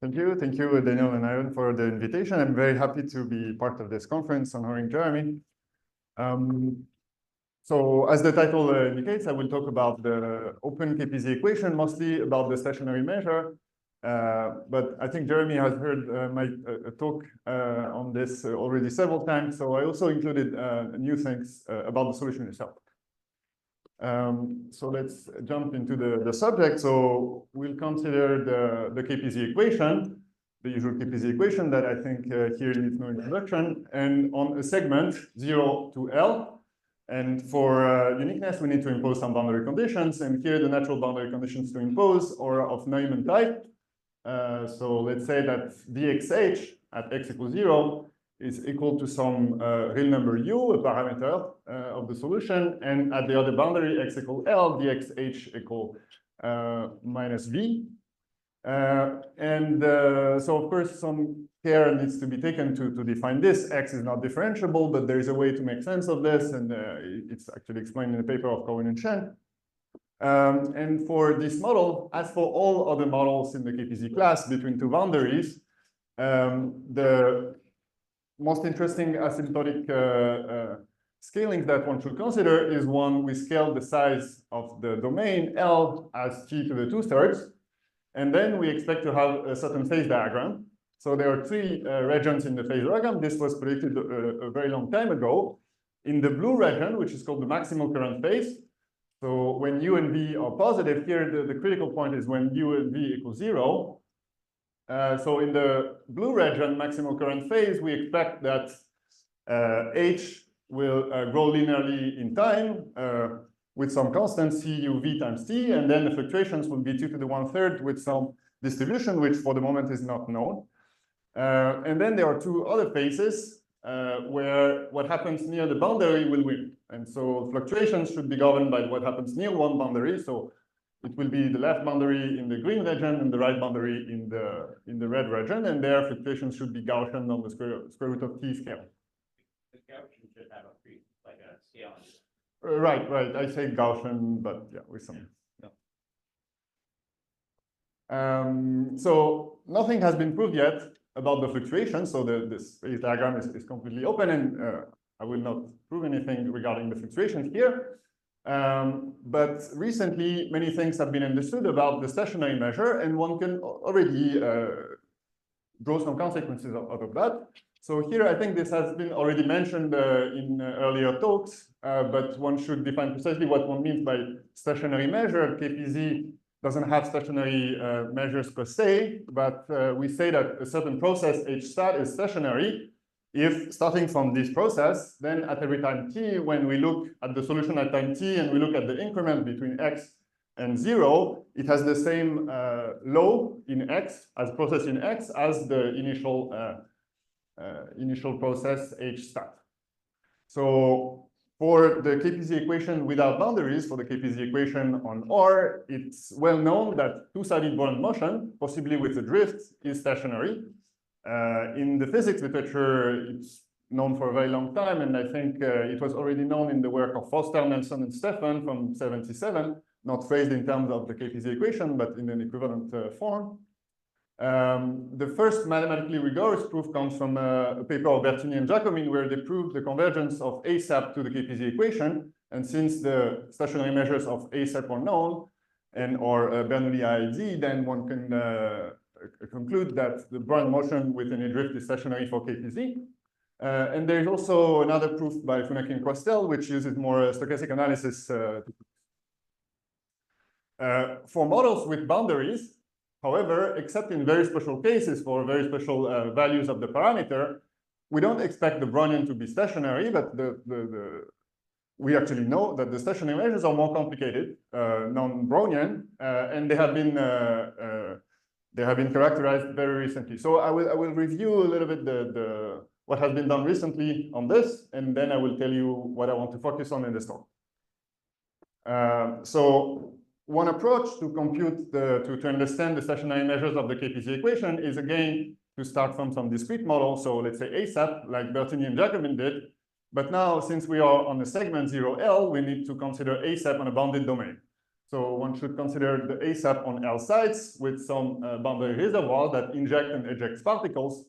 Thank you, Daniel and Aaron, for the invitation. I'm very happy to be part of this conference honoring Jeremy. So as the title indicates, I will talk about the open KPZ equation, mostly about the stationary measure. But I think Jeremy has heard my talk on this already several times. So I also included new things about the solution itself. So let's jump into the subject. So we'll consider the KPZ equation, the usual KPZ equation that I think here needs no introduction, and on a segment 0 to L. And for uniqueness, we need to impose some boundary conditions. And here the natural boundary conditions to impose are of Neumann type. So let's say that dxh at x equals 0 is equal to some real number u, a parameter of the solution, and at the other boundary, x equal L, dxh equal minus v. So of course, some care needs to be taken to define this. X is not differentiable, but there is a way to make sense of this, and it's actually explained in the paper of Cohen and Chen. And for this model, as for all other models in the KPZ class between two boundaries, the most interesting asymptotic scaling that one should consider is one we scale the size of the domain L as t to the 2/3, and then we expect to have a certain phase diagram. So there are three regions in the phase diagram. This was predicted a very long time ago. In the blue region, which is called the maximal current phase, so when u and v are positive, here the critical point is when u and v equals 0. So in the blue region, maximal current phase, we expect that h will grow linearly in time with some constant c u v times t, and then the fluctuations will be 2 to the 1/3 with some distribution, which for the moment is not known. And then there are two other phases where what happens near the boundary will win. And so fluctuations should be governed by what happens near one boundary. So it will be the left boundary in the green region and the right boundary in the red region, and their fluctuations should be Gaussian on the square root of t scale. The Gaussian should have like a scale. Right. I say Gaussian, but yeah, with some. Yeah. So nothing has been proved yet about the fluctuation. So this phase diagram is completely open, and I will not prove anything regarding the fluctuations here. But recently, many things have been understood about the stationary measure, and one can already draw some consequences out of that. So here, I think this has been already mentioned in earlier talks, but one should define precisely what one means by stationary measure. KPZ doesn't have stationary measures per se, but we say that a certain process h stat is stationary if, starting from this process, then at every time t, when we look at the solution at time t and we look at the increment between x and 0, it has the same law in x, as process in x, as the initial process h stat. So for the KPZ equation without boundaries, for the KPZ equation on R, it's well known that two-sided Brownian motion, possibly with a drift, is stationary. In the physics literature, it's known for a very long time, and I think it was already known in the work of Foster, Nelson, and Stefan from '77, not phrased in terms of the KPZ equation, but in an equivalent form. The first mathematically rigorous proof comes from a paper of Bertini and Giacomin, where they proved the convergence of ASAP to the KPZ equation. And since the stationary measures of ASAP are known and are Bernoulli IID, then one can conclude that the Brownian motion within a drift is stationary for KPZ. And there is also another proof by Funaki and Questel, which uses more stochastic analysis. For models with boundaries, however, except in very special cases for very special values of the parameter, we don't expect the Brownian to be stationary, but we actually know that the stationary measures are more complicated, non-Brownian, and they have been characterized very recently. So I will review a little bit what has been done recently on this, and then I will tell you what I want to focus on in this talk. So one approach to compute to understand the stationary measures of the KPZ equation is again to start from some discrete model. So let's say ASAP, like Bertini and Giacomin did. But now, since we are on the segment 0L, we need to consider ASAP on a bounded domain. So one should consider the ASAP on L sides with some boundary reservoir that inject and eject particles.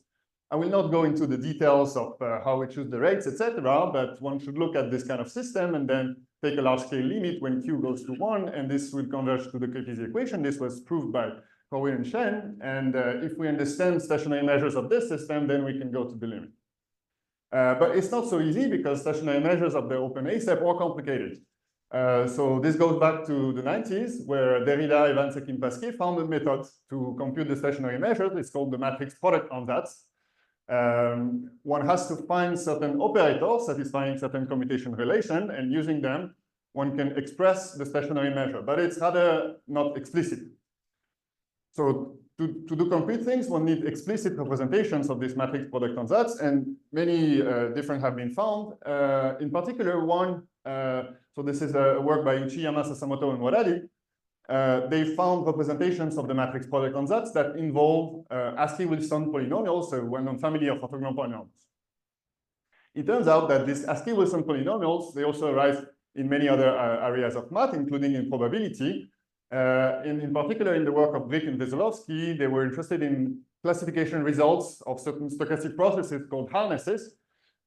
I will not go into the details of how we choose the rates, etc., but one should look at this kind of system and then take a large-scale limit when Q goes to 1, and this will converge to the KPZ equation. This was proved by Corwin and Shen, and if we understand stationary measures of this system, then we can go to the limit. But it's not so easy because stationary measures of the open ASAP are complicated. So this goes back to the 90s, where Derrida, Evans, and Pasquier found a method to compute the stationary measures. It's called the matrix product ansatz. One has to find certain operators satisfying certain commutation relation, and using them, one can express the stationary measure, but it's rather not explicit. So to do concrete things, one needs explicit representations of this matrix product ansatz, and many different have been found. In particular, one, so this is a work by Uchiyama, Sasamoto, and Wadadi. They found representations of the matrix product ansatz that involve ASCII-Wilson polynomials, so well-known family of orthogonal polynomials. It turns out that these ASCII-Wilson polynomials, they also arise in many other areas of math, including in probability. In particular, in the work of Brick and Veselovsky, they were interested in classification results of certain stochastic processes called harnesses.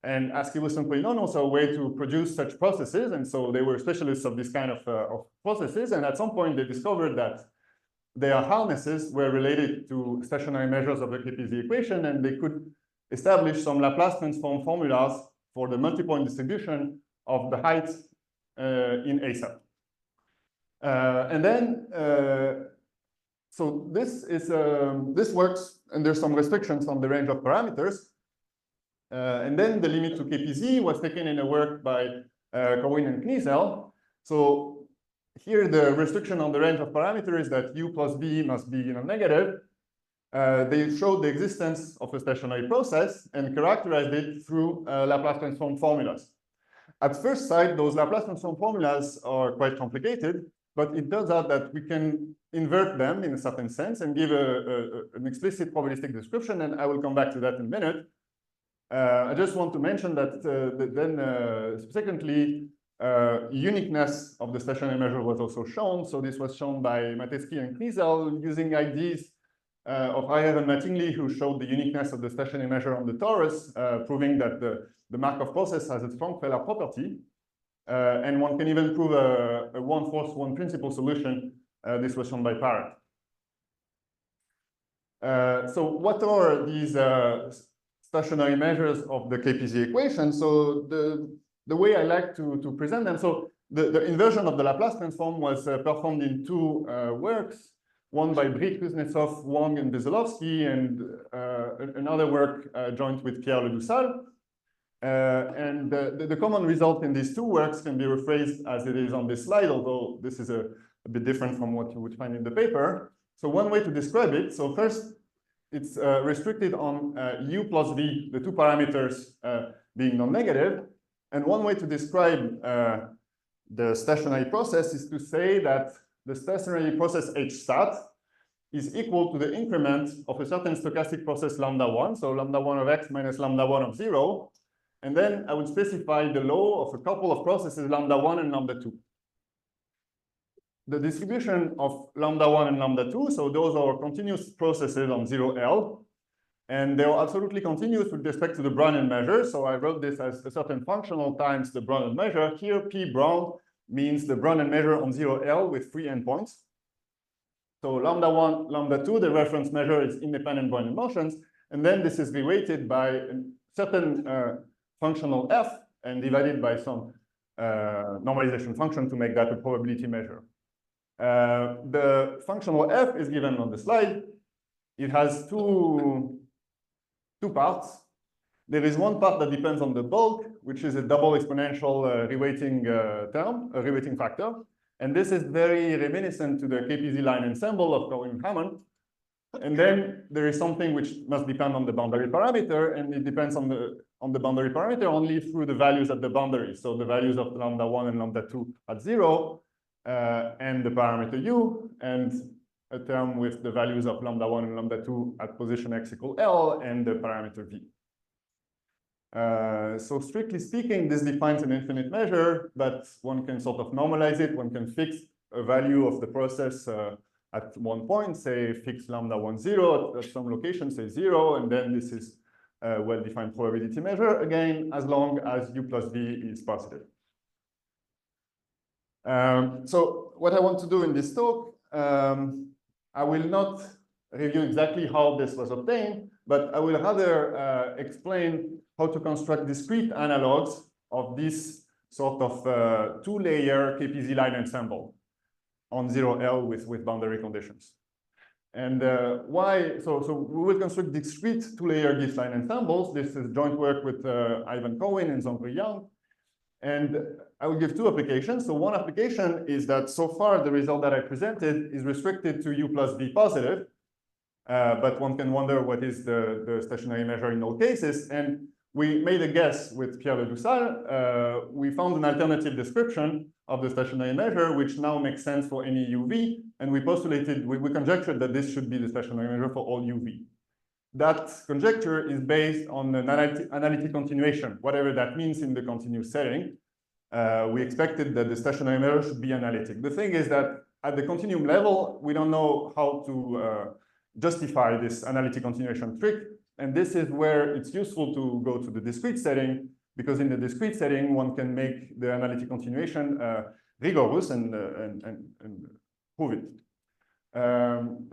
And ASCII-Wilson polynomials are a way to produce such processes. And so they were specialists of this kind of processes. And at some point, they discovered that their harnesses were related to stationary measures of the KPZ equation, and they could establish some Laplace transform formulas for the multi-point distribution of the height in ASAP. And then, so this works, and there's some restrictions on the range of parameters. And then the limit to KPZ was taken in a work by Corwin and Kniesel. So here the restriction on the range of parameters is that U plus V must be negative. They showed the existence of a stationary process and characterized it through Laplace transform formulas. At first sight, those Laplace transform formulas are quite complicated, but it turns out that we can invert them in a certain sense and give an explicit probabilistic description, and I will come back to that in a minute. I just want to mention that subsequently, uniqueness of the stationary measure was also shown. So this was shown by Matejski and Kniesel using ideas of Ayer and Mattingly, who showed the uniqueness of the stationary measure on the torus, proving that the Markov process has a strong Feller property. And one can even prove a one-fourth, one-principal solution. This was shown by Parrott. So what are these stationary measures of the KPZ equation? So the way I like to present them, so the inversion of the Laplace transform was performed in two works, one by Brick, Kuznetsov, Wang, and Veselovsky, and another work joint with Pierre Ledussal. And the common result in these two works can be rephrased as it is on this slide, although this is a bit different from what you would find in the paper. So one way to describe it, so first, it's restricted on U plus V, the two parameters being non-negative. And one way to describe the stationary process is to say that the stationary process H stat is equal to the increment of a certain stochastic process lambda 1, so lambda 1 of x minus lambda 1 of 0. And then I would specify the law of a couple of processes, lambda 1 and lambda 2. The distribution of lambda 1 and lambda 2, so those are continuous processes on 0L, and they are absolutely continuous with respect to the Brownian measure. So I wrote this as a certain functional times the Brownian measure. Here, P Brown means the Brownian measure on 0L with 3 endpoints. So lambda 1, lambda 2, the reference measure is independent Brownian motions, and then this is reweighted by a certain functional f and divided by some normalization function to make that a probability measure. The functional f is given on the slide. It has two parts. There is one part that depends on the bulk, which is a double exponential reweighting term, a reweighting factor. And this is very reminiscent to the KPZ line ensemble of Corwin and Hammond. And then there is something which must depend on the boundary parameter, and it depends on the boundary parameter only through the values at the boundary. So the values of lambda 1 and lambda 2 at 0, and the parameter u, and a term with the values of lambda 1 and lambda 2 at position x equal L, and the parameter v. So strictly speaking, this defines an infinite measure, but one can sort of normalize it. One can fix a value of the process at one point, say fix lambda 1, 0, at some location, say 0, and then this is a well-defined probability measure, again, as long as u plus v is positive. So what I want to do in this talk, I will not review exactly how this was obtained, but I will rather explain how to construct discrete analogs of this sort of two-layer KPZ line ensemble on 0L with boundary conditions. And why? So we will construct discrete two-layer Gibbs line ensembles. This is joint work with Ivan Cohen and Zhonghui Yang. And I will give two applications. So one application is that so far the result that I presented is restricted to u plus v positive. But one can wonder what is the stationary measure in all cases. And we made a guess with Pierre Ledoussal. We found an alternative description of the stationary measure, which now makes sense for any uv. And we postulated, we conjectured that this should be the stationary measure for all uv. That conjecture is based on an analytic continuation, whatever that means in the continuous setting. We expected that the stationary measure should be analytic. The thing is that at the continuum level, we don't know how to justify this analytic continuation trick. And this is where it's useful to go to the discrete setting, because in the discrete setting, one can make the analytic continuation rigorous and prove it.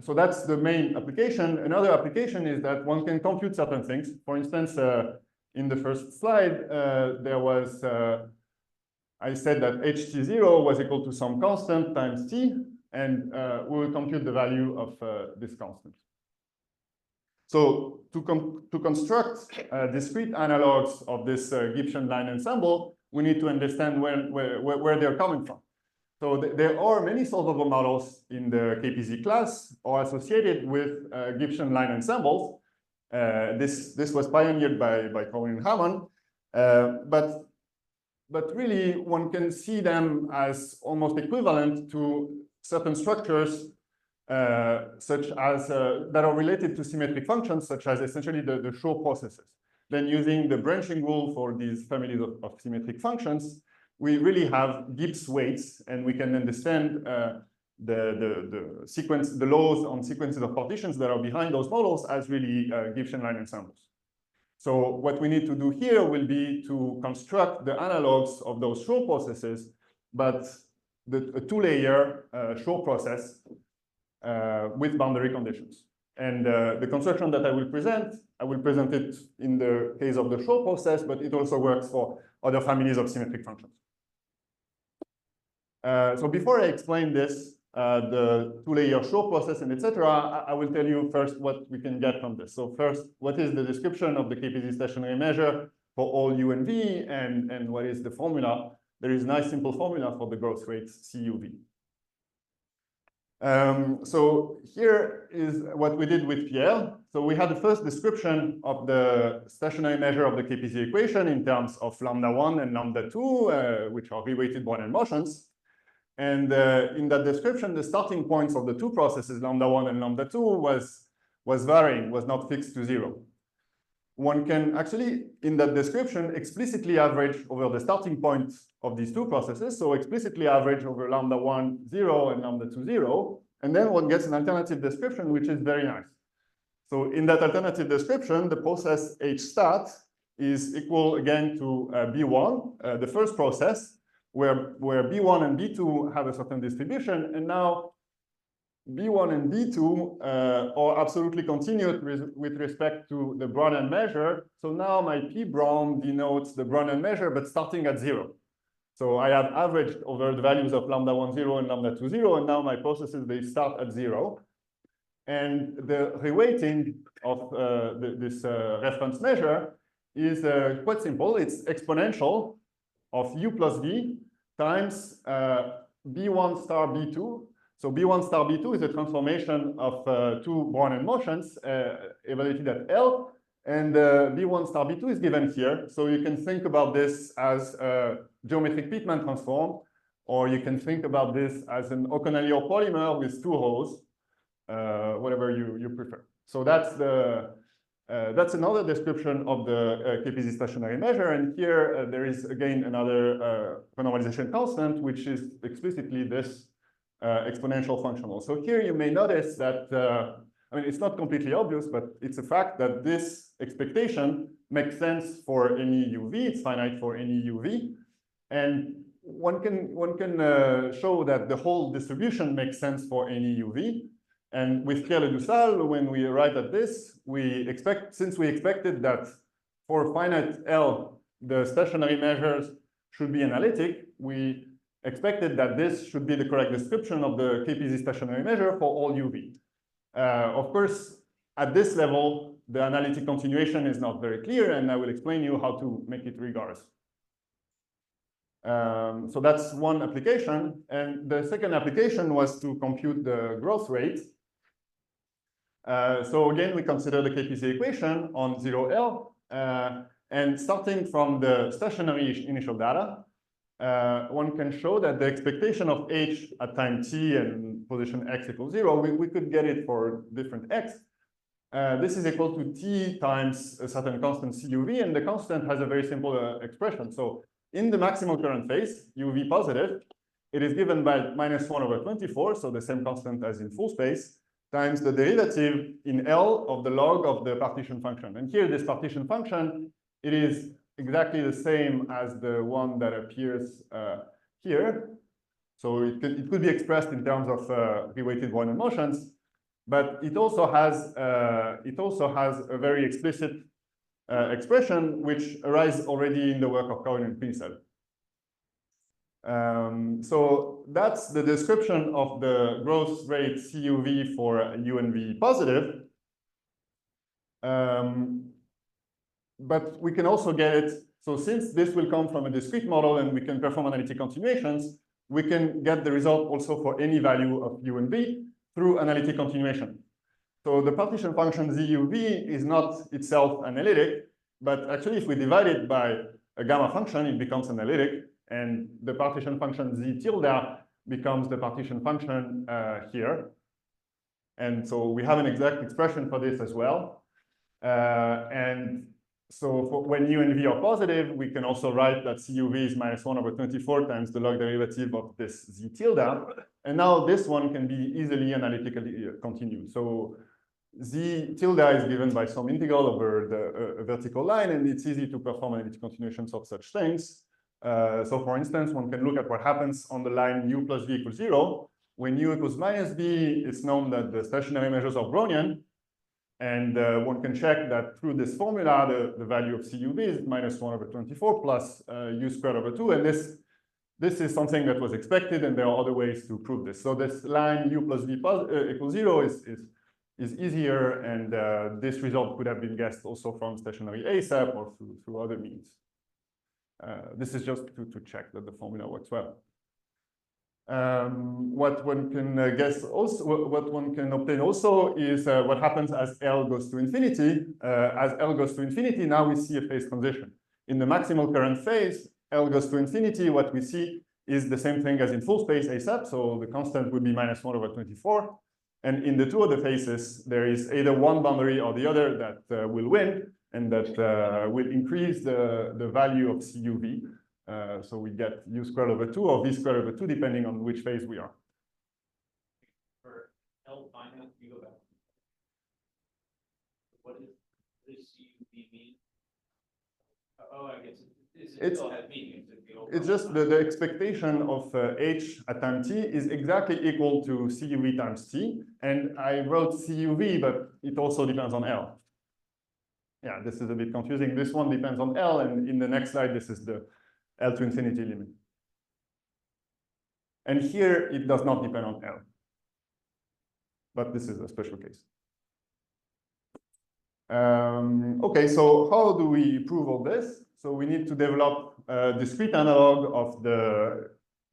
So that's the main application. Another application is that one can compute certain things. For instance, in the first slide, there was, I said that ht0 was equal to some constant times t, and we will compute the value of this constant. So to construct discrete analogs of this Gibson line ensemble, we need to understand where they're coming from. So there are many solvable models in the KPZ class or associated with Gibson line ensembles. This was pioneered by Cohen and Hammond, but really one can see them as almost equivalent to certain structures such as that are related to symmetric functions, such as essentially the Shor processes. Then using the branching rule for these families of symmetric functions, we really have Gibbs weights, and we can understand the sequence, the laws on sequences of partitions that are behind those models as really Gibson line ensembles. So what we need to do here will be to construct the analogs of those Shor processes, but a two-layer Shor process with boundary conditions. And the construction that I will present it in the case of the Shor process, but it also works for other families of symmetric functions. So before I explain this, the two-layer Shor process and etc., I will tell you first what we can get from this. So first, what is the description of the KPZ stationary measure for all u and v, and what is the formula? There is a nice simple formula for the growth rates CUV. So here is what we did with Pierre. So we had the first description of the stationary measure of the KPZ equation in terms of lambda 1 and lambda 2, which are reweighted Brownian motions. And in that description, the starting points of the two processes, lambda 1 and lambda 2, was varying, was not fixed to 0. One can actually, in that description, explicitly average over the starting points of these two processes. So explicitly average over lambda 1, 0 and lambda 2, 0. And then one gets an alternative description, which is very nice. So in that alternative description, the process H stat is equal again to B1, the first process, where B1 and B2 have a certain distribution. And now B1 and B2 are absolutely continuous with respect to the Brownian measure. So now my P Brown denotes the Brownian measure, but starting at 0. So I have averaged over the values of lambda 1, 0 and lambda 2, 0. And now my processes, they start at 0. And the reweighting of this reference measure is quite simple. It's exponential of u plus v times B1 star B2. So B1 star B2 is a transformation of two Brownian motions evaluated at L, and B1 star B2 is given here. So you can think about this as a geometric Pitman transform, or you can think about this as an O'Connell polymer with two rows, whatever you prefer. So that's another description of the KPZ stationary measure. And here there is again another renormalization constant, which is explicitly this exponential functional. So here you may notice that, I mean, it's not completely obvious, but it's a fact that this expectation makes sense for any UV. It's finite for any UV. And one can show that the whole distribution makes sense for any UV. And with Pierre-Ledussal, when we arrived at this, since we expected that for finite L, the stationary measures should be analytic, we expected that this should be the correct description of the KPZ stationary measure for all UV. Of course, at this level, the analytic continuation is not very clear, and I will explain you how to make it rigorous. So that's one application. And the second application was to compute the growth rate. So again, we consider the KPZ equation on 0L. And starting from the stationary initial data, one can show that the expectation of h at time t and position x equals 0, we could get it for different x. This is equal to t times a certain constant CUV, and the constant has a very simple expression. So in the maximal current phase, UV positive, it is given by -1/24, so the same constant as in full space, times the derivative in L of the log of the partition function. And here, this partition function, it is exactly the same as the one that appears here. So it could be expressed in terms of reweighted Brownian motions, but it also has a very explicit expression which arises already in the work of Cohen and Pinsel. So that's the description of the growth rate CUV for UNV positive. But we can also get it. So since this will come from a discrete model and we can perform analytic continuations, we can get the result also for any value of UNV through analytic continuation. So the partition function ZUV is not itself analytic, but actually if we divide it by a gamma function, it becomes analytic. And the partition function Z tilde becomes the partition function here. And so we have an exact expression for this as well. And so when U and V are positive, we can also write that CUV is -1/24 times the log derivative of this Z tilde. And now this one can be easily analytically continued. So Z tilde is given by some integral over the vertical line, and it's easy to perform analytic continuations of such things. So for instance, one can look at what happens on the line U plus V equals 0. When U equals -V, it's known that the stationary measures are Brownian. And one can check that through this formula, the value of CUV is -1/24 plus U²/2. And this is something that was expected, and there are other ways to prove this. So this line U plus V equals 0 is easier, and this result could have been guessed also from stationary ASAP or through other means. This is just to check that the formula works well. What one can guess also, what one can obtain also is what happens as L goes to infinity. As L goes to infinity, now we see a phase transition. In the maximal current phase, L goes to infinity, what we see is the same thing as in full space ASAP. So the constant would be -1/24. And in the two other phases, there is either one boundary or the other that will win, and that will increase the value of CUV. So we get U²/2 or V²/2, depending on which phase we are. For L finite, you go back. What does this CUV mean? Oh, I guess it still has meaning. It's just the expectation of H at time t is exactly equal to CUV times t. And I wrote CUV, but it also depends on L. Yeah, this is a bit confusing. This one depends on L, and in the next slide, this is the L to infinity limit. And here, it does not depend on L. But this is a special case. Okay, so how do we prove all this? So we need to develop a discrete analog of the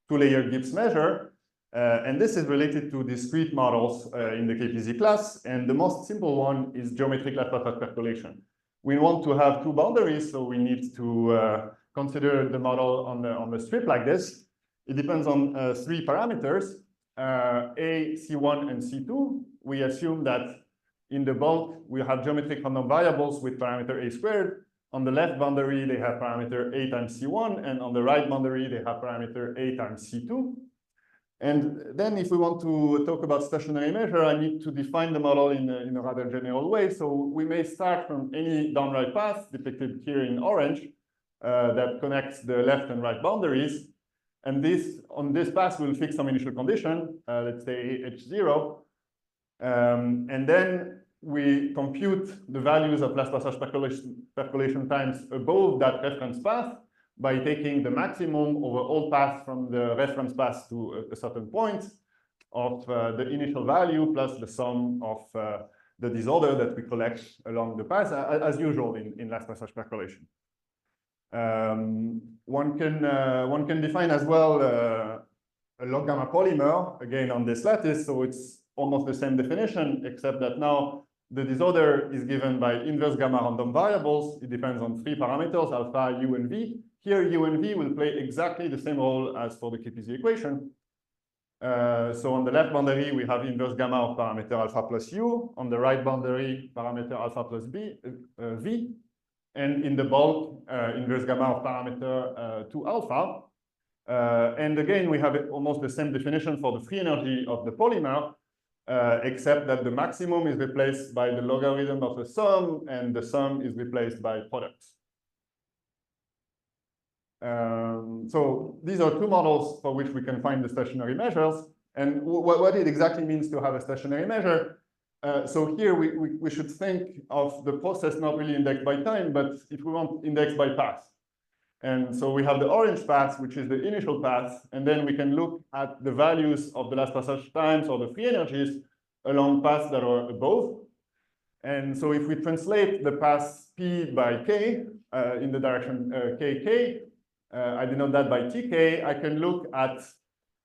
two-layer Gibbs measure. And this is related to discrete models in the KPZ class. And the most simple one is geometric Laplace percolation. We want to have two boundaries, so we need to consider the model on the strip like this. It depends on three parameters, A, C1, and C2. We assume that in the bulk, we have geometric random variables with parameter A². On the left boundary, they have parameter A times C1, and on the right boundary, they have parameter A times C2. And then if we want to talk about stationary measure, I need to define the model in a rather general way. So we may start from any downright path depicted here in orange that connects the left and right boundaries. And on this path, we'll fix some initial condition, let's say H0. And then we compute the values of last passage percolation times above that reference path by taking the maximum over all paths from the reference path to a certain point of the initial value plus the sum of the disorder that we collect along the path, as usual in last passage percolation. One can define as well a log gamma polymer, again on this lattice, so it's almost the same definition, except that now the disorder is given by inverse gamma random variables. It depends on 3 parameters, alpha, u, and v. Here, u and v will play exactly the same role as for the KPZ equation. So on the left boundary, we have inverse gamma of parameter alpha plus u. On the right boundary, parameter alpha plus v. And in the bulk, inverse gamma of parameter 2 alpha. And again, we have almost the same definition for the free energy of the polymer, except that the maximum is replaced by the logarithm of the sum, and the sum is replaced by products. So these are 2 models for which we can find the stationary measures. And what it exactly means to have a stationary measure. So here we should think of the process not really indexed by time, but if we want indexed by path. And so we have the orange path, which is the initial path, and then we can look at the values of the last passage times or the free energies along paths that are above. And so if we translate the path P by K in the direction KK, I denote that by TK, I can look at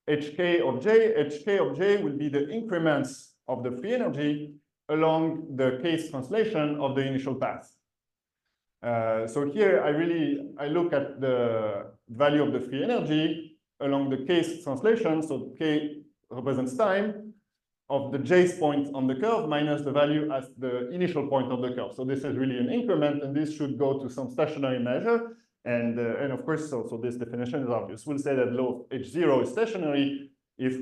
HK of J. HK of J will be the increments of the free energy along the case translation of the initial path. So here I look at the value of the free energy along the case translation. So K represents time of the jth point on the curve minus the value at the initial point of the curve. So this is really an increment, and this should go to some stationary measure. And of course, so this definition is obvious. We'll say that law of H0 is stationary if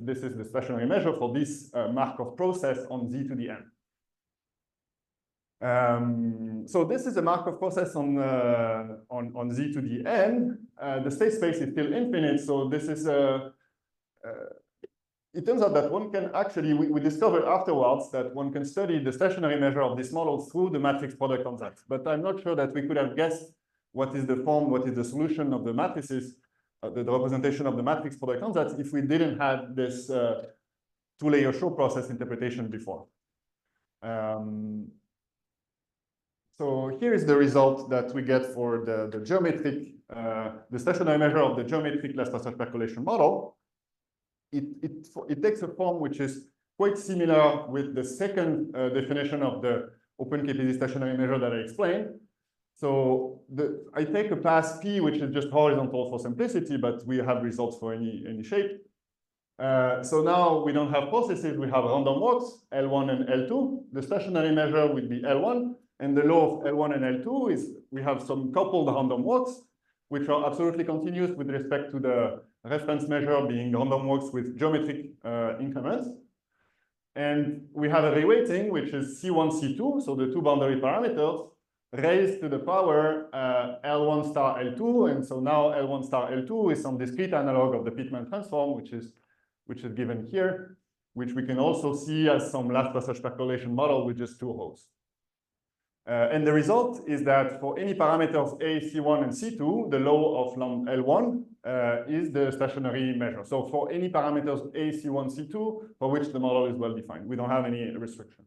this is the stationary measure for this Markov process on Z to the n. So this is a Markov process on Z to the n. The state space is still infinite, so this is it turns out that one can actually, we discovered afterwards that one can study the stationary measure of this model through the matrix product on Z. But I'm not sure that we could have guessed what is the form, what is the solution of the matrices, the representation of the matrix product on Z if we didn't have this 2-layer show process interpretation before. So here is the result that we get for the geometric, the stationary measure of the geometric last passage percolation model. It takes a form which is quite similar with the second definition of the open KPZ stationary measure that I explained. So I take a path P, which is just horizontal for simplicity, but we have results for any shape. So now we don't have processes, we have random walks, L1 and L2. The stationary measure will be L1, and the law of L1 and L2 is we have some coupled random walks, which are absolutely continuous with respect to the reference measure being random walks with geometric increments. And we have a reweighting, which is C1, C2, so the 2 boundary parameters, raised to the power L1 star L2. And so now L1 star L2 is some discrete analog of the Pitman transform, which is given here, which we can also see as some last passage percolation model with just 2 rows. And the result is that for any parameters A, C1, and C2, the law of L1 is the stationary measure. So for any parameters A, C1, C2, for which the model is well defined, we don't have any restriction.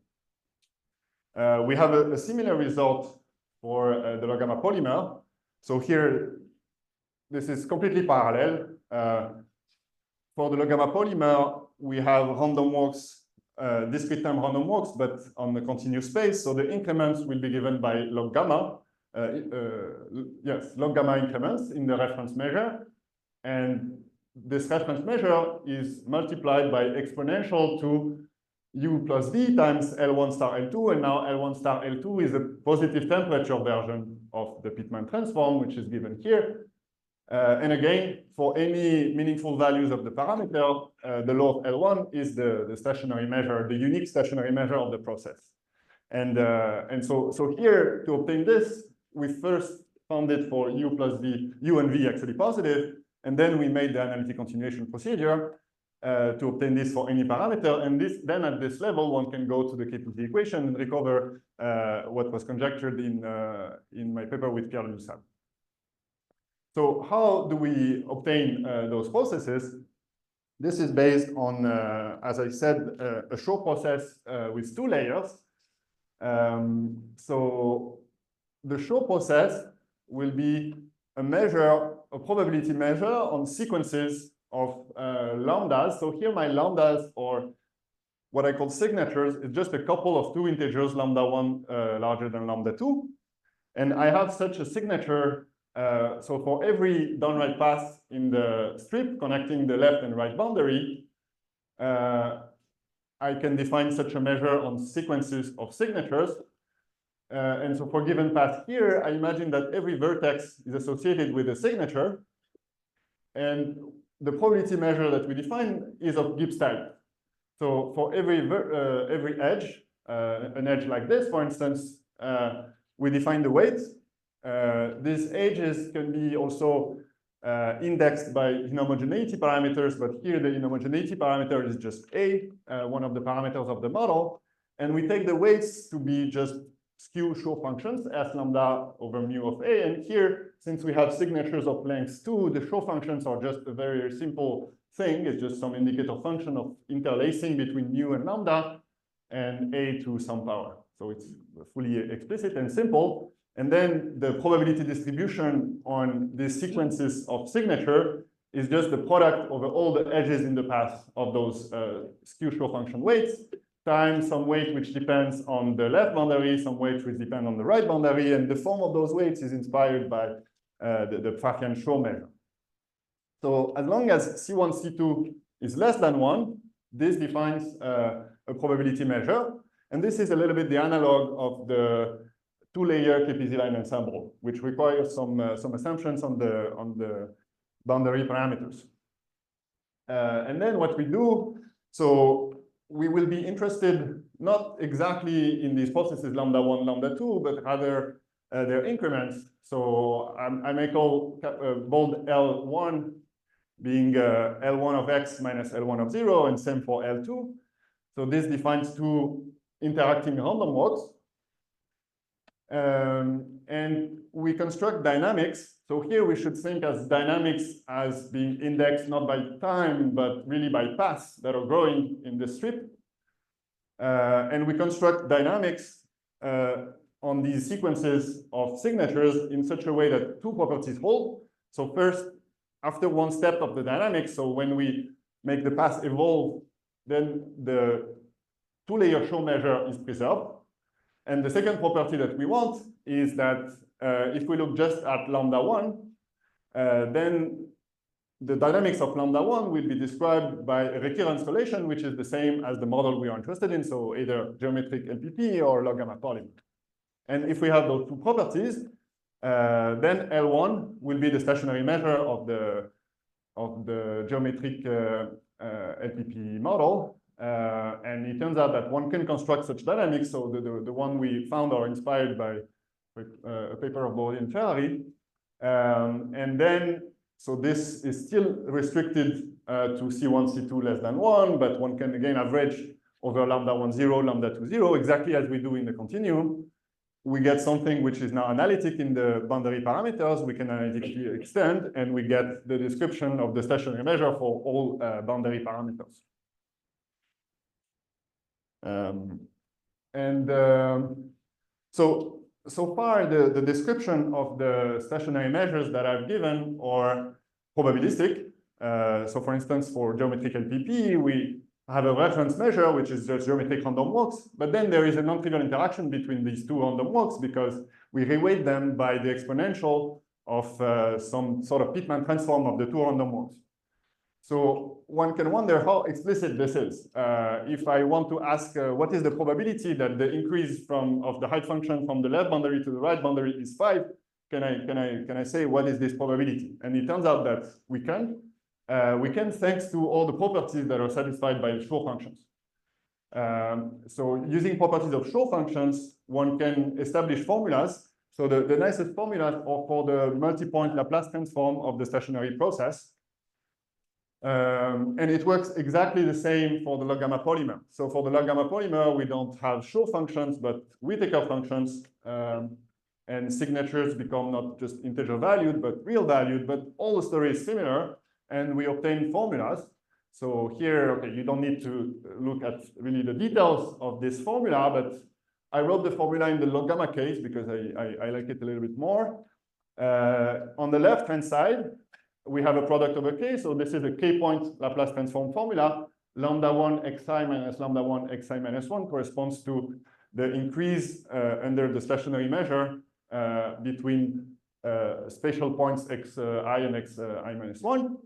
We have a similar result for the log gamma polymer. So here, this is completely parallel. For the log gamma polymer, we have random walks, discrete time random walks, but on the continuous space. So the increments will be given by log gamma. Yes, log gamma increments in the reference measure. And this reference measure is multiplied by exponential to U plus V times L1 star L2. And now L1 star L2 is a positive temperature version of the Pitman transform, which is given here. And again, for any meaningful values of the parameter, the law of L1 is the stationary measure, the unique stationary measure of the process. And so here, to obtain this, we first found it for u plus v, u and v actually positive, and then we made the analytic continuation procedure to obtain this for any parameter. And then at this level, one can go to the KPZ equation and recover what was conjectured in my paper with Pierre Lusal. So how do we obtain those processes? This is based on, as I said, a Shor process with 2 layers. So the Shor process will be a measure, a probability measure on sequences of lambdas. So here my lambdas, or what I call signatures, is just a couple of 2 integers, lambda 1 larger than lambda 2. And I have such a signature. So for every downright path in the strip connecting the left and right boundary, I can define such a measure on sequences of signatures. And so for given path here, I imagine that every vertex is associated with a signature. And the probability measure that we define is of Gibbs type. So for every edge, an edge like this, for instance, we define the weights. These edges can be also indexed by inhomogeneity parameters, but here the inhomogeneity parameter is just A, one of the parameters of the model. And we take the weights to be just skew Shor functions, S lambda over mu of A. And here, since we have signatures of length 2, the Shor functions are just a very simple thing. It's just some indicator function of interlacing between mu and lambda and A to some power. So it's fully explicit and simple. And then the probability distribution on these sequences of signature is just the product over all the edges in the path of those skew Shor function weights, times some weight which depends on the left boundary, some weight which depend on the right boundary, and the form of those weights is inspired by the Pfaffian Shor measure. So as long as C1, C2 is less than 1, this defines a probability measure. And this is a little bit the analog of the 2-layer KPZ line ensemble, which requires some assumptions on the boundary parameters. And then what we do, so we will be interested not exactly in these processes lambda 1, lambda 2, but rather their increments. So I may call bold L1 being L1 of x minus L1 of 0, and same for L2. So this defines 2 interacting random walks. And we construct dynamics. So here we should think as dynamics as being indexed not by time, but really by paths that are growing in the strip. And we construct dynamics on these sequences of signatures in such a way that 2 properties hold. So first, after one step of the dynamics, so when we make the path evolve, then the 2-layer Shor measure is preserved. And the second property that we want is that if we look just at lambda 1, then the dynamics of lambda 1 will be described by a recurrence relation, which is the same as the model we are interested in, so either geometric LPP or log gamma polymer. And if we have those 2 properties, then L1 will be the stationary measure of the geometric LPP model. And it turns out that one can construct such dynamics. So the one we found are inspired by a paper of Brownian and Ferrari. And then, so this is still restricted to C1, C2 less than 1, but one can again average over lambda 1, 0, lambda 2, 0, exactly as we do in the continuum. We get something which is now analytic in the boundary parameters. We can analytically extend, and we get the description of the stationary measure for all boundary parameters. So far, the description of the stationary measures that I've given are probabilistic. So for instance, for geometric LPP, we have a reference measure, which is just geometric random walks. But then there is a non-trivial interaction between these 2 random walks because we reweight them by the exponential of some sort of Pitman transform of the 2 random walks. So one can wonder how explicit this is. If I want to ask what is the probability that the increase of the height function from the left boundary to the right boundary is 5, can I say what is this probability? And it turns out that we can thanks to all the properties that are satisfied by the Schur functions. So using properties of Schur functions, one can establish formulas. So the nicest formulas are for the multi-point Laplace transform of the stationary process. And it works exactly the same for the log gamma polymer. So for the log gamma polymer, we don't have Schur functions, but Whittaker functions. And signatures become not just integer valued, but real valued, but all the story is similar, and we obtain formulas. So here, okay, you don't need to look at really the details of this formula, but I wrote the formula in the log gamma case because I like it a little bit more. On the left-hand side, we have a product over K. So this is a K-point Laplace transform formula. Lambda 1 xi minus lambda 1 xi minus 1 corresponds to the increase under the stationary measure between spatial points xi and xi minus 1.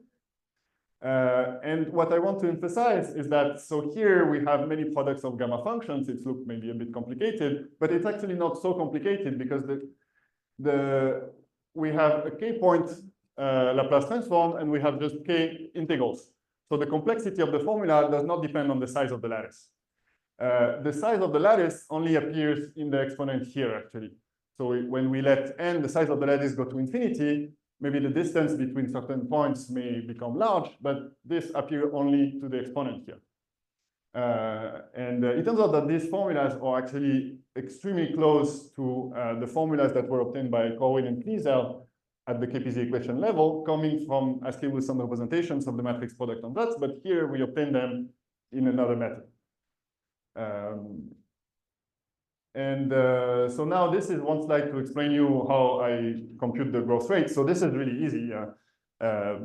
And what I want to emphasize is that, so here we have many products of gamma functions. It looks maybe a bit complicated, but it's actually not so complicated because we have a K-point Laplace transform and we have just K integrals. So the complexity of the formula does not depend on the size of the lattice. The size of the lattice only appears in the exponent here, actually. So when we let n, the size of the lattice, go to infinity, maybe the distance between certain points may become large, but this appears only to the exponent here. And it turns out that these formulas are actually extremely close to the formulas that were obtained by Corwin and Kniezel at the KPZ equation level, coming from Askew-Wilson representations of the matrix product on dots, but here we obtain them in another method. So now this is one slide to explain you how I compute the growth rate. So this is really easy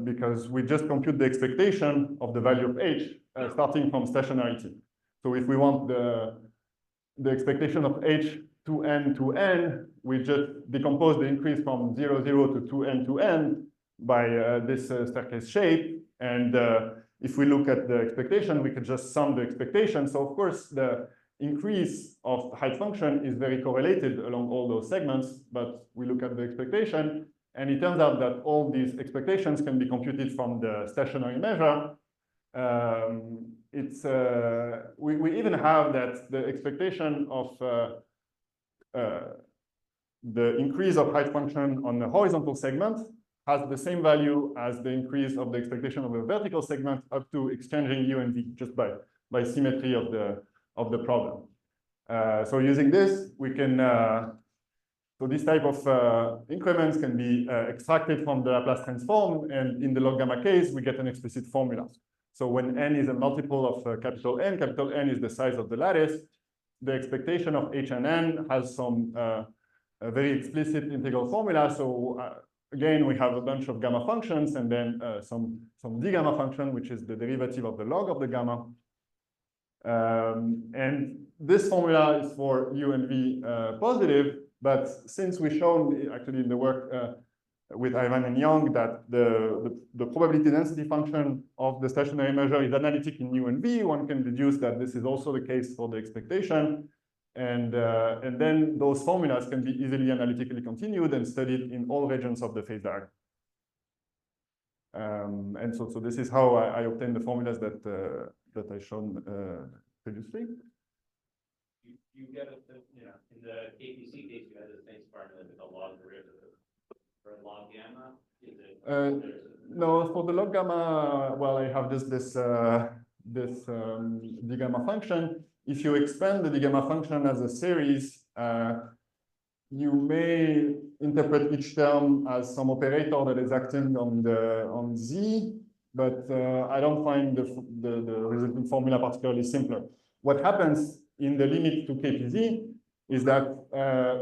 because we just compute the expectation of the value of h starting from stationarity. So if we want the expectation of h to n, we just decompose the increase from 0, 0 to 2n to n by this staircase shape. And if we look at the expectation, we could just sum the expectation. So of course, the increase of height function is very correlated along all those segments, but we look at the expectation, and it turns out that all these expectations can be computed from the stationary measure. We even have that the expectation of the increase of height function on the horizontal segment has the same value as the increase of the expectation of a vertical segment up to exchanging u and v just by symmetry of the problem. So using this, we can, so this type of increments can be extracted from the Laplace transform, and in the log gamma case, we get an explicit formula. So when n is a multiple of capital N is the size of the lattice, the expectation of h and n has some a very explicit integral formula. So again, we have a bunch of gamma functions and then some d gamma function, which is the derivative of the log of the gamma. And this formula is for u and v positive, but since we've shown actually in the work with Ivan and Young that the probability density function of the stationary measure is analytic in u and v, one can deduce that this is also the case for the expectation. And then those formulas can be easily analytically continued and studied in all regions of the phase diagram. And so this is how I obtained the formulas that I shown previously. You get it, in the KPZ case, you had the same formula with a log derivative. For log gamma, is it? No, for the log gamma, well, I have this d gamma function. If you expand the d gamma function as a series, you may interpret each term as some operator that is acting on z, but I don't find the resulting formula particularly simpler. What happens in the limit to KPZ is that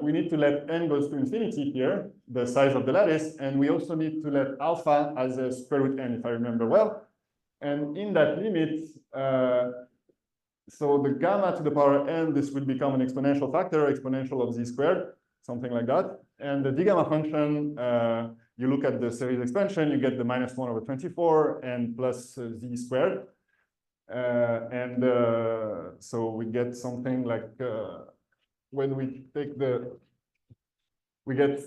we need to let n goes to infinity here, the size of the lattice, and we also need to let alpha as a square root n, if I remember well. And in that limit, so the gamma to the power n, this will become an exponential factor, exponential of z squared, something like that. And the d gamma function, you look at the series expansion, you get the -1/24 and plus z squared. So we get something like, when we take we get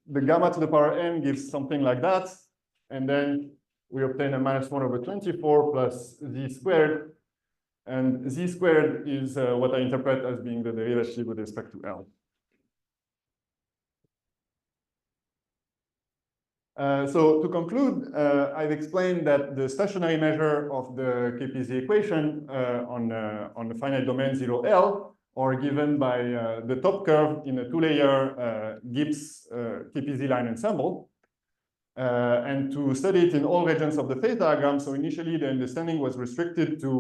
the gamma to the power n gives something like that. And then we obtain a -1/24 plus z squared. And z squared is what I interpret as being the derivative with respect to L. So to conclude, I've explained that the stationary measure of the KPZ equation on the finite domain 0L are given by the top curve in a two-layer Gibbs KPZ line ensemble. And to study it in all regions of the phase diagram, so initially the understanding was restricted to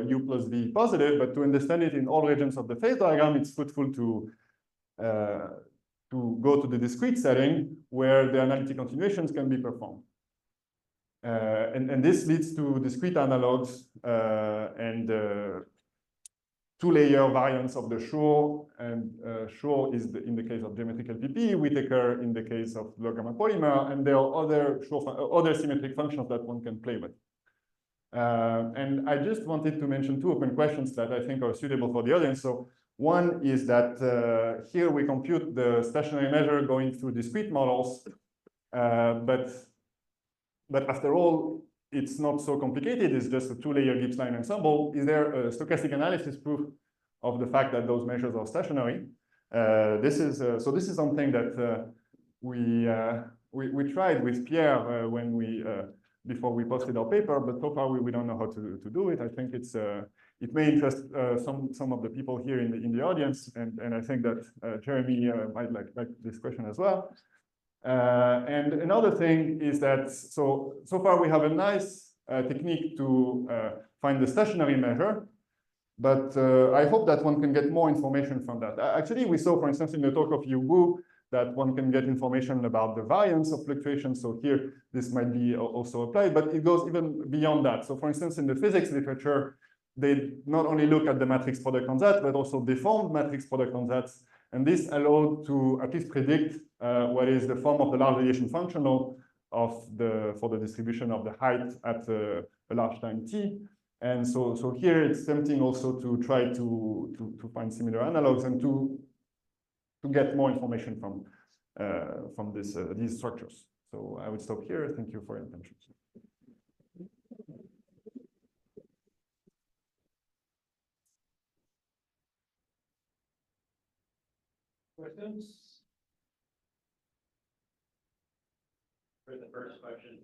U plus V positive, but to understand it in all regions of the phase diagram, it's fruitful to go to the discrete setting where the analytic continuations can be performed. And this leads to discrete analogs and two-layer variants of the Schur, and Schur is in the case of geometrical PP, Whittaker in the case of low gamma polymer, and there are other symmetric functions that one can play with. And I just wanted to mention two open questions that I think are suitable for the audience. So one is that here we compute the stationary measure going through discrete models, but after all, it's not so complicated. It's just a two-layer Gibbs line ensemble. Is there a stochastic analysis proof of the fact that those measures are stationary? This is something that we tried with Pierre when before we posted our paper, but so far we don't know how to do it. I think it may interest some of the people here in the audience, and I think that Jeremy might like this question as well. And another thing is that so far we have a nice technique to find the stationary measure, but I hope that one can get more information from that. Actually, we saw, for instance, in the talk of Yu Wu, that one can get information about the variance of fluctuations. So here, this might be also applied, but it goes even beyond that. So for instance, in the physics literature, they not only look at the matrix product on that, but also deformed matrix product on that. And this allowed to at least predict what is the form of the large deviation functional for the distribution of the height at a large time t. And so here it's tempting also to try to find similar analogs and to get more information from these structures. So I would stop here. Thank you for your attention. Questions? For the first question,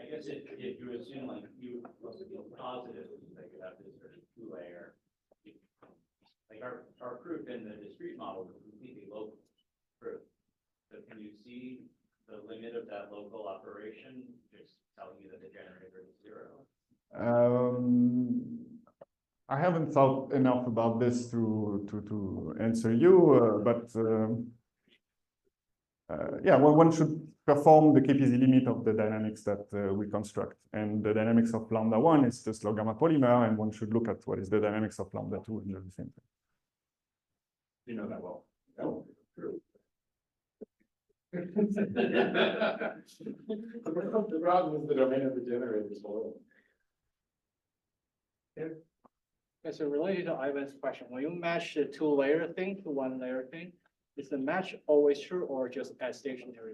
I guess if you assume like U must be positive, they could have this sort of two-layer. Like our proof in the discrete model is completely local proof. So can you see the limit of that local operation just telling you that the generator is zero? I haven't thought enough about this to answer you, but yeah, well, one should perform the KPZ limit of the dynamics that we construct. And the dynamics of lambda 1 is just low gamma polymer, and one should look at what is the dynamics of lambda 2 and do the same thing. You know that well. No, true. The problem is the domain of the generator is below. Okay, so related to Ivan's question, when you match the two-layer thing to one-layer thing, is the match always true or just as stationary?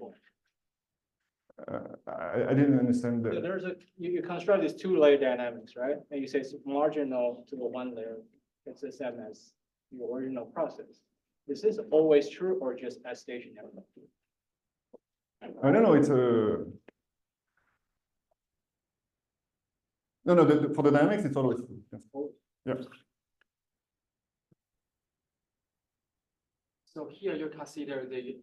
I didn't understand So the. there's you construct this two-layer dynamics, right? And you say it's marginal to the one layer. It's the same as the original process. Is this always true or just as stationary? I don't know. It's a. No. For the dynamics, it's always true. Yes. Yeah. So here you consider the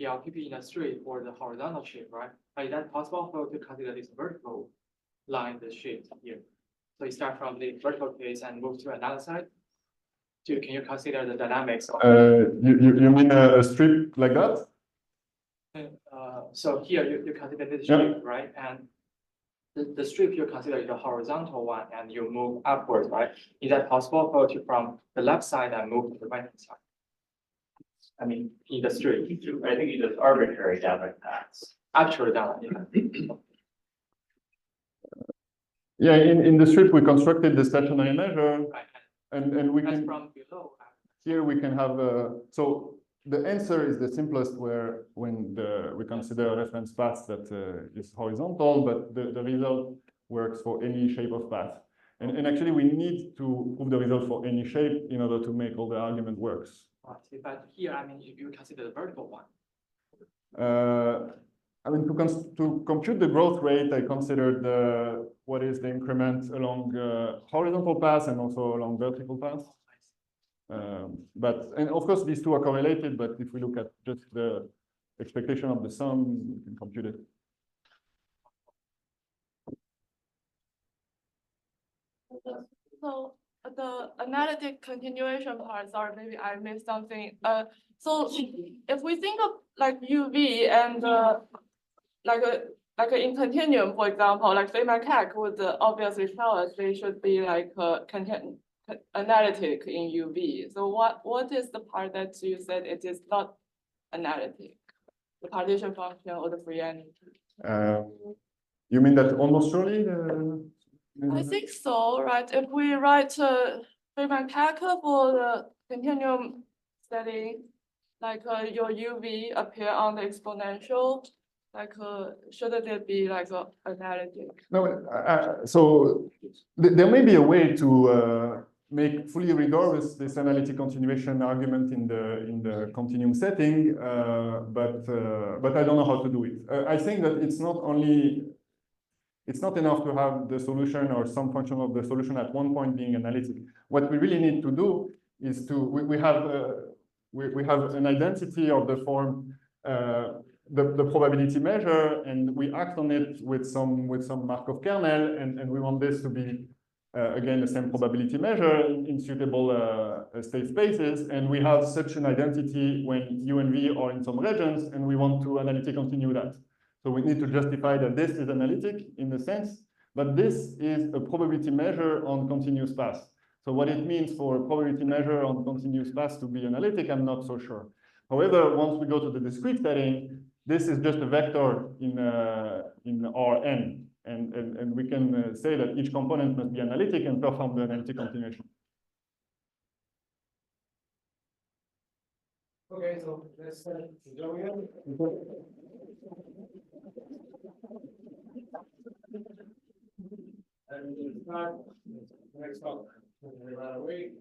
LPP in a straight or the horizontal shape, right? Is that possible for you to consider this vertical line, the shape here? So you start from the vertical case and move to another side. Can you consider the dynamics of You mean a strip like that? so here you consider this shape, right? And the strip you consider the horizontal one and you move upwards, right? Is that possible for you from the left side and move to the right side? I mean, in the strip. I think you just arbitrary downward paths. Actually down, yeah. Yeah, in the strip, we constructed the stationary measure, Right. and we That's can, from below. here we can have, so the answer is the simplest when we consider a reference path that is horizontal, but the result works for any shape of path. And actually, we need to prove the result for any shape in order to make all the argument works. Right. But here, I mean, if you consider the vertical one. I mean, to compute the growth rate, I considered what is the increment along horizontal paths and also along vertical paths. And of course, these two are correlated, but if we look at just the expectation of the sum, we can compute it. So the analytic continuation part, sorry, maybe I missed something. So if we think of like UV and like in continuum, for example, like Feynman Keck would obviously tell us they should be like analytic in UV. So what is the part that you said it is not analytic? The partition function or the free energy? You mean that almost surely? I think so, right? If we write Feynman Keck for the continuum setting, like your UV appear on the exponential, like shouldn't it be like analytic? No, so there may be a way to make fully rigorous this analytic continuation argument in the continuum setting, but I don't know how to do it. I think that it's not enough to have the solution or some function of the solution at one point being analytic. What we really need to do is we have an identity of the form the probability measure, and we act on it with some Markov kernel, and we want this to be again the same probability measure in suitable state spaces, and we have such an identity when U and V are in some regions, and we want to analytically continue that. So we need to justify that this is analytic in a sense, but this is a probability measure on continuous paths. So what it means for a probability measure on continuous paths to be analytic, I'm not so sure. However, once we go to the discrete setting, this is just a vector in Rn, and we can say that each component must be analytic and perform the analytic continuation. Okay, so let's start. And we'll start next talk. Right away.